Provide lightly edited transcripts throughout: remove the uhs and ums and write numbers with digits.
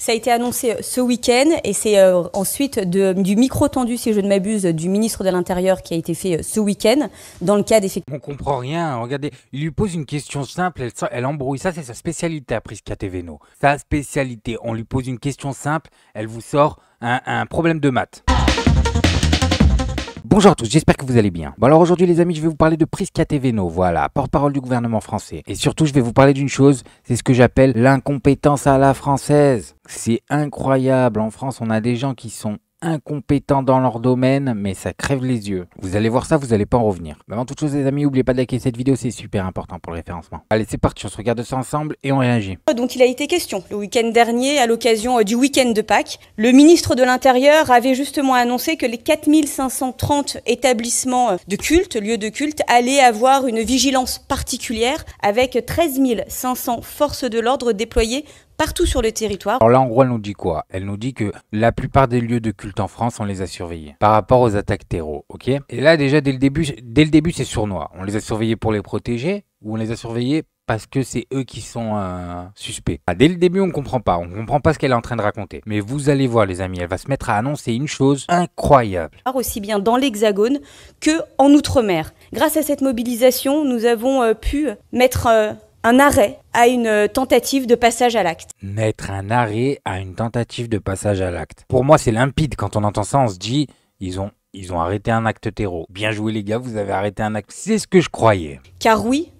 Ça a été annoncé ce week-end et c'est ensuite du micro tendu, si je ne m'abuse, du ministre de l'Intérieur qui a été fait ce week-end dans le cadre effectivement. On comprend rien, regardez, il lui pose une question simple, elle embrouille, ça c'est sa spécialité à Prisca Teveno. Sa spécialité, on lui pose une question simple, elle vous sort un problème de maths. Bonjour à tous, j'espère que vous allez bien. Bon alors aujourd'hui les amis, je vais vous parler de Prisca Teveno, voilà, porte-parole du gouvernement français. Et surtout je vais vous parler d'une chose, c'est ce que j'appelle l'incompétence à la française. C'est incroyable, en France on a des gens qui sont incompétents dans leur domaine, mais ça crève les yeux. Vous allez voir ça, vous n'allez pas en revenir. Mais avant toute chose les amis, n'oubliez pas de liker cette vidéo, c'est super important pour le référencement. Allez c'est parti, on se regarde ça ensemble et on réagit. Donc il a été question le week-end dernier, à l'occasion du week-end de Pâques. Le ministre de l'Intérieur avait justement annoncé que les 4530 établissements de culte, lieux de culte, allaient avoir une vigilance particulière avec 13 500 forces de l'ordre déployées partout sur le territoire. Alors là, en gros, elle nous dit quoi? Elle nous dit que la plupart des lieux de culte en France, on les a surveillés par rapport aux attaques terreau, ok? Et là, déjà, dès le début, c'est sournois. On les a surveillés pour les protéger ou on les a surveillés parce que c'est eux qui sont suspects. Dès le début, on comprend pas ce qu'elle est en train de raconter. Mais vous allez voir, les amis, elle va se mettre à annoncer une chose incroyable. Aussi bien dans l'Hexagone que en Outre-mer. Grâce à cette mobilisation, nous avons pu mettre un arrêt à une tentative de passage à l'acte. Mettre un arrêt à une tentative de passage à l'acte. Pour moi, c'est limpide. Quand on entend ça, on se dit, ils ont arrêté un acte terreau. Bien joué les gars, vous avez arrêté un acte. C'est ce que je croyais. Car oui,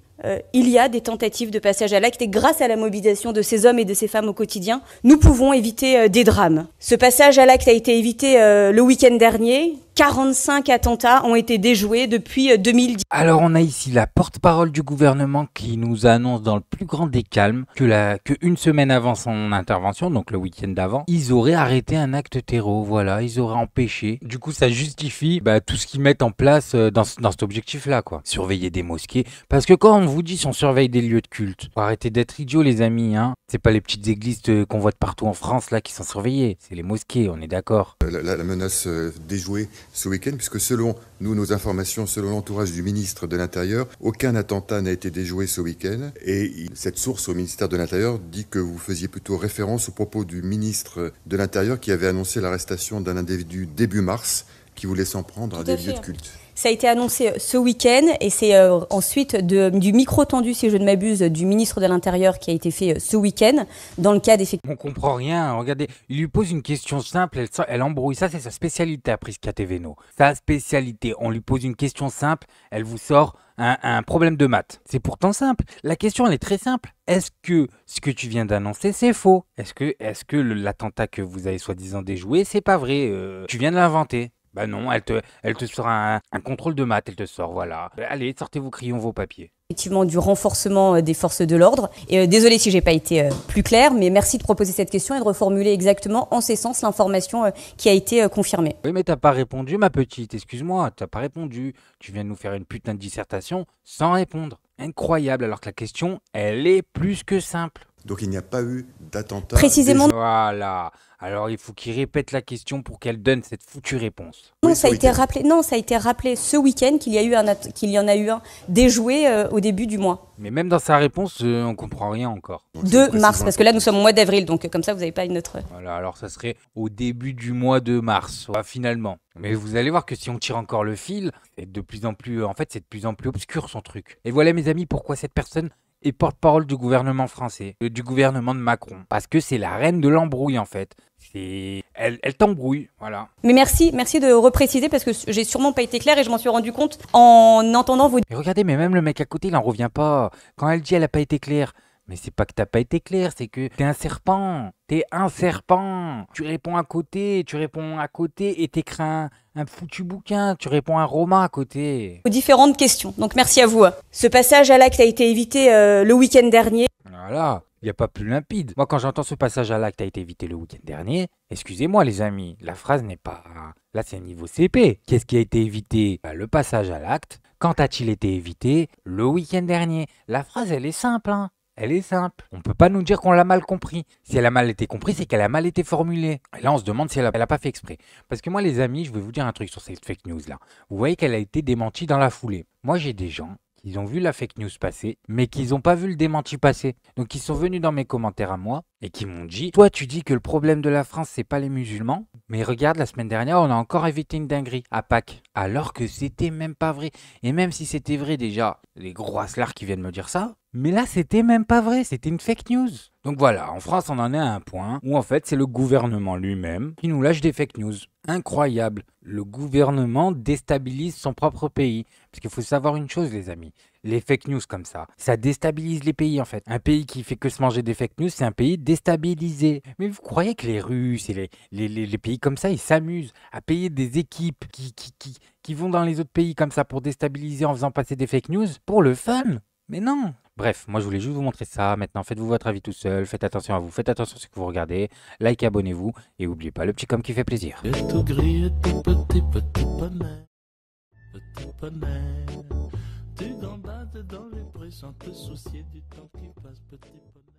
il y a des tentatives de passage à l'acte et grâce à la mobilisation de ces hommes et de ces femmes au quotidien, nous pouvons éviter des drames. Ce passage à l'acte a été évité le week-end dernier. 45 attentats ont été déjoués depuis 2010. Alors on a ici la porte-parole du gouvernement qui nous annonce dans le plus grand des calmes que une semaine avant son intervention, donc le week-end d'avant, ils auraient arrêté un acte terreau, voilà, ils auraient empêché. Du coup ça justifie tout ce qu'ils mettent en place dans cet objectif-là, quoi. Surveiller des mosquées, parce que quand on vous dit on surveille des lieux de culte, faut arrêter d'être idiots les amis, hein. C'est pas les petites églises qu'on voit de partout en France là qui sont surveillées, c'est les mosquées, on est d'accord. La menace déjouée ce week-end, puisque selon nous, nos informations, selon l'entourage du ministre de l'Intérieur, aucun attentat n'a été déjoué ce week-end. Et cette source au ministère de l'Intérieur dit que vous faisiez plutôt référence aux propos du ministre de l'Intérieur qui avait annoncé l'arrestation d'un individu début mars qui voulait s'en prendre à des lieux de culte. Ça a été annoncé ce week-end et c'est ensuite du micro tendu, si je ne m'abuse, du ministre de l'Intérieur qui a été fait ce week-end dans le cadre effectivement. On comprend rien, regardez, il lui pose une question simple, elle embrouille, ça c'est sa spécialité à Prisca Teveno. Sa spécialité, on lui pose une question simple, elle vous sort un problème de maths. C'est pourtant simple, la question elle est très simple. Est-ce que ce que tu viens d'annoncer c'est faux? Est-ce que l'attentat que vous avez soi-disant déjoué c'est pas vrai? Tu viens de l'inventer? Bah non, elle te sort un contrôle de maths, elle te sort, voilà. Allez, sortez vos crayons, vos papiers. Effectivement, du renforcement des forces de l'ordre. Et désolé si j'ai pas été plus claire, mais merci de proposer cette question et de reformuler exactement en ces sens l'information qui a été confirmée. Oui, mais t'as pas répondu, ma petite, excuse-moi, t'as pas répondu. Tu viens de nous faire une putain de dissertation sans répondre. Incroyable, alors que la question, elle est plus que simple. Donc il n'y a pas eu d'attentat. Précisément. Voilà. Alors il faut qu'il répète la question pour qu'elle donne cette foutue réponse. Non, ça a été rappelé. Non, ça a été rappelé ce week-end qu'il y en a eu un déjoué au début du mois. Mais même dans sa réponse, on comprend rien encore. 2 mars, parce que là nous sommes au mois d'avril, donc comme ça vous n'avez pas une autre. Voilà, alors ça serait au début du mois de mars, finalement. Mais vous allez voir que si on tire encore le fil, c'est de plus en plus, c'est de plus en plus obscur son truc. Et voilà mes amis, pourquoi cette personne est porte-parole du gouvernement français, du gouvernement de Macron. Parce que c'est la reine de l'embrouille en fait. Elle t'embrouille, voilà. Mais merci de repréciser parce que j'ai sûrement pas été claire et je m'en suis rendu compte en entendant vos... Mais regardez, mais même le mec à côté, il en revient pas. Quand elle dit elle a pas été claire, mais c'est pas que t'as pas été clair, c'est que t'es un serpent. T'es un serpent. Tu réponds à côté et t'écris un foutu bouquin. Tu réponds un roman à côté. Aux différentes questions, donc merci à vous. Ce passage à l'acte a été évité le week-end dernier. Voilà. Il n'y a pas plus limpide. Moi, quand j'entends ce passage à l'acte a été évité le week-end dernier, excusez-moi les amis, la phrase n'est pas... Là, c'est niveau CP. Qu'est-ce qui a été évité? Le passage à l'acte. Quand a-t-il été évité? Le week-end dernier. La phrase, elle est simple, hein. Elle est simple. On ne peut pas nous dire qu'on l'a mal compris. Si elle a mal été comprise, c'est qu'elle a mal été formulée. Et là, on se demande si elle a pas fait exprès. Parce que moi, les amis, je vais vous dire un truc sur cette fake news-là. Vous voyez qu'elle a été démentie dans la foulée. Moi, j'ai des gens qu'ils ont vu la fake news passer, mais qu'ils n'ont pas vu le démenti passer. Donc ils sont venus dans mes commentaires à moi et qui m'ont dit, toi tu dis que le problème de la France c'est pas les musulmans, mais regarde la semaine dernière on a encore évité une dinguerie à Pâques, alors que c'était même pas vrai. Et même si c'était vrai déjà, les gros haslards qui viennent me dire ça, mais là c'était même pas vrai, c'était une fake news. Donc voilà, en France on en est à un point où en fait c'est le gouvernement lui-même qui nous lâche des fake news. Incroyable, le gouvernement déstabilise son propre pays. Parce qu'il faut savoir une chose les amis, les fake news comme ça déstabilise les pays en fait. Un pays qui fait que se manger des fake news, c'est un pays déstabilisé. Mais vous croyez que les Russes et les pays comme ça, ils s'amusent à payer des équipes qui vont dans les autres pays comme ça pour déstabiliser en faisant passer des fake news pour le fun? Mais non. Bref, moi je voulais juste vous montrer ça. Maintenant, faites-vous votre avis tout seul. Faites attention à vous. Faites attention à ce que vous regardez. Likez, abonnez-vous. Et n'oubliez pas le petit com qui fait plaisir. Et tout gris, et tout petit poney. Petit poney. Tu gambades dans les prés sans te soucier du temps qui passe, petit poney.